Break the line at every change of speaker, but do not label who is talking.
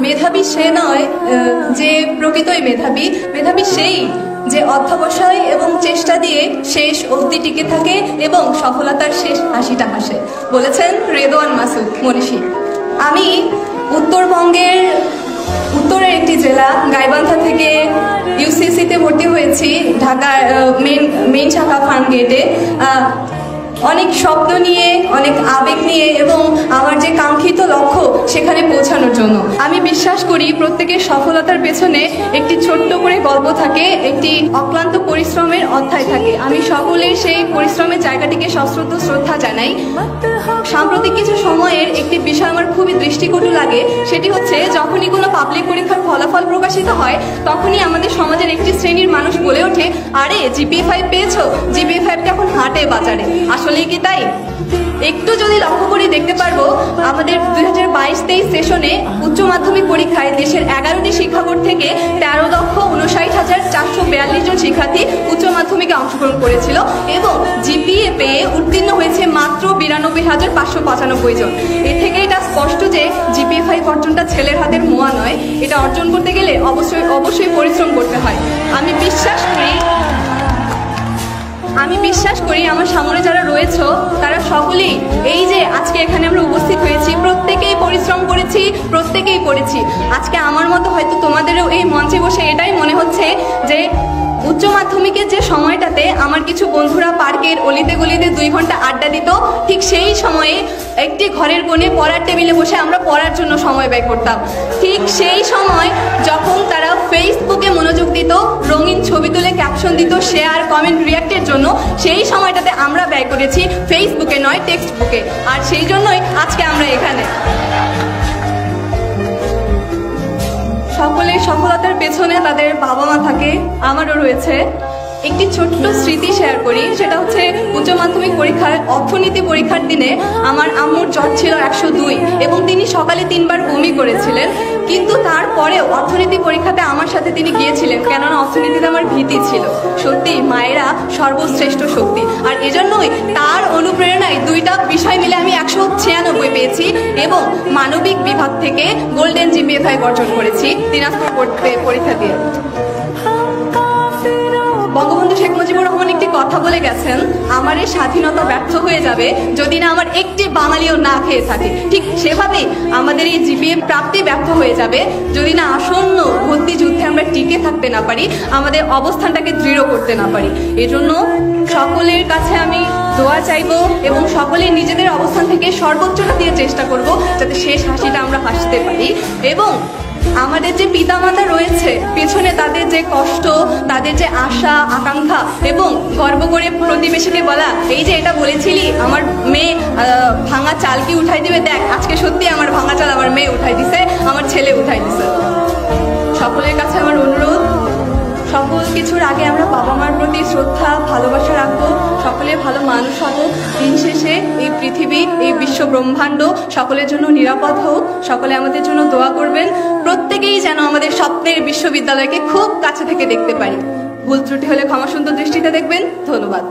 মেধাবী সে নয় যে প্রকৃতই মেধাবী, মেধাবী সেই যে অধ্যবসায় এবং চেষ্টা দিয়ে শেষ অবধি টিকে থাকে এবং সফলতার শেষ হাসিটা হাসে, বলেছেন রেদওয়ান মাসুদ মনীষী। আমি উত্তরবঙ্গের উত্তরের একটি জেলা গাইবান্ধা থেকে ইউসিসিতে ভর্তি হয়েছি, ঢাকার মেইন শাখা ফার্মগেটে। অনেক স্বপ্ন নিয়ে, অনেক আবেগ নিয়ে এবং আমার যে কাঙ্ক্ষিত লক্ষ্য সেখানে পৌঁছানোর জন্য। আমি বিশ্বাস করি প্রত্যেকের সফলতার পেছনে একটি ছোট্ট করে গল্প থাকে, একটি অক্লান্ত পরিশ্রমের অধ্যায় থাকে। আমি সকলের সেই পরিশ্রমের জায়গাটিকে সশ্রদ্ধ শ্রদ্ধা জানাই। সাম্প্রতিক কিছু সময়ের একটি বিষয় আমার খুবই দৃষ্টিকটু লাগে, সেটি হচ্ছে যখনই কোনো পাবলিক পরীক্ষার ফলাফল প্রকাশিত হয় তখনই আমাদের সমাজের একটি শ্রেণীর মানুষ বলে ওঠে, আরে জিপিএ 5 পেয়েছো, জিপিএ 5টা এখন হাটে বাজারে। আসলেই কি তাই? একটু যদি লক্ষ্য করে দেখতে পারবো, আমাদের 2022-23 সেশনে উচ্চ মাধ্যমিক পরীক্ষায় দেশের 11টি শিক্ষা বোর্ড থেকে 13,59,442 জন শিক্ষার্থী উচ্চ মাধ্যমিকে অংশগ্রহণ করেছিল এবং জিপিএ পেয়ে উত্তীর্ণ হয়েছে মাত্র 92,595 জন। এর থেকে এটা স্পষ্ট যে জিপিএ 5 অর্জনটা ছেলের হাতের মোয়া নয়, এটা অর্জন করতে গেলে অবশ্যই পরিশ্রম করতে হয়। আমি বিশ্বাস করি আমার সামনে যারা রয়েছে তারা সকলেই, এই যে আজকে এখানে আমরা উপস্থিত হয়েছি, প্রত্যেকেই পরিশ্রম করেছি, প্রত্যেকেই পড়েছি। আজকে আমার মতো হয়তো তোমাদেরও এই মঞ্চে বসে এটাই মনে হচ্ছে যে উচ্চ মাধ্যমিকের যে সময়টাতে আমার কিছু বন্ধুরা পার্কের অলিতে গলিতে 2 ঘন্টা আড্ডা দিত, ঠিক সেই সময়ে একটি ঘরের কোণে পড়ার টেবিলে বসে আমরা পড়ার জন্য সময় ব্যয় করতাম। ঠিক সেই সময় যখন তারা ফেসবুকে মনোযোগ দিত, রঙিন ছবি তুলে ক্যাপশন দিত, শেয়ার কমেন্ট রিয়াক্টের জন্য, সেই সময়টাতে আমরা ব্যয় করেছি ফেসবুকে নয় টেক্সট বুকে। আর সেই জন্যই আজকে আমরা এখানে। সকলের সফলতার পেছনে তাদের বাবা মা থাকে, আমারও রয়েছে। একটি ছোট্ট স্মৃতি শেয়ার করি, সেটা হচ্ছে উচ্চ মাধ্যমিক পরীক্ষার অর্থনীতি পরীক্ষার দিনে আমার আম্মুর জ্বর ছিল 102 এবং তিনি সকালে 3 বার বমি করেছিলেন, কিন্তু তারপরেও অর্থনীতি পরীক্ষাতে আমার সাথে তিনি গিয়েছিলেন, কেননা অর্থনীতিতে আমার ভীতি ছিল। সত্যি মায়েরা সর্বশ্রেষ্ঠ শক্তি, আর এজন্যই তার অনুপ্রেরণায় 2টা বিষয় মিলে আমি 196 পেয়েছি এবং মানবিক বিভাগ থেকে গোল্ডেন জিপিএ 5 অর্জন করেছি দিনাজপুর পরীক্ষা দিয়ে। বঙ্গবন্ধু শেখ মুজিবুর রহমান একটি কথা বলে গেছেন, আমার এই স্বাধীনতা ব্যর্থ হয়ে যাবে যদি না আমার একটি বাঙালিও না খেয়ে থাকে। ঠিক সেভাবেই আমাদের এই জিপিএ প্রাপ্তি ব্যর্থ হয়ে যাবে যদি না আসন্ন ভর্তি যুদ্ধে আমরা টিকে থাকতে না পারি, আমাদের অবস্থানটাকে দৃঢ় করতে না পারি। এজন্য সকলের কাছে আমি দোয়া চাইবো এবং সকলে নিজেদের অবস্থান থেকে সর্বোচ্চটা দিয়ে চেষ্টা করব যাতে শেষ হাসিটা আমরা হাসতে পারি। এবং আমাদের যে পিতামাতা রয়েছে পেছনে, তাদের যে কষ্ট, তাদের যে আশা আকাঙ্ক্ষা এবং গর্ব করে প্রতিবেশীকে বলা, এই যে এটা বলেছিলি আমার মেয়ে ভাঙা চাল কি উঠাই দিবে, দেখ আজকে সত্যি আমার ভাঙা চাল আমার মেয়ে উঠাই দিছে, আমার ছেলে উঠাই দিছে। সকলের কাছে আমার অনুরোধ, সকল কিছুর আগে আমরা বাবা মার প্রতি শ্রদ্ধা ভালোবাসা রাখবো, সকলে ভালো মানুষ হবো। দিন শেষে এই পৃথিবী, এই বিশ্ব ব্রহ্মাণ্ড সকলের জন্য নিরাপদ হোক। সকলে আমাদের জন্য দোয়া করবেন, প্রত্যেকেই যেন আমাদের স্বপ্নের বিশ্ববিদ্যালয়কে খুব কাছে থেকে দেখতে পারি। ভুল ত্রুটি হলে ক্ষমা সুন্দর দৃষ্টিতে দেখবেন। ধন্যবাদ।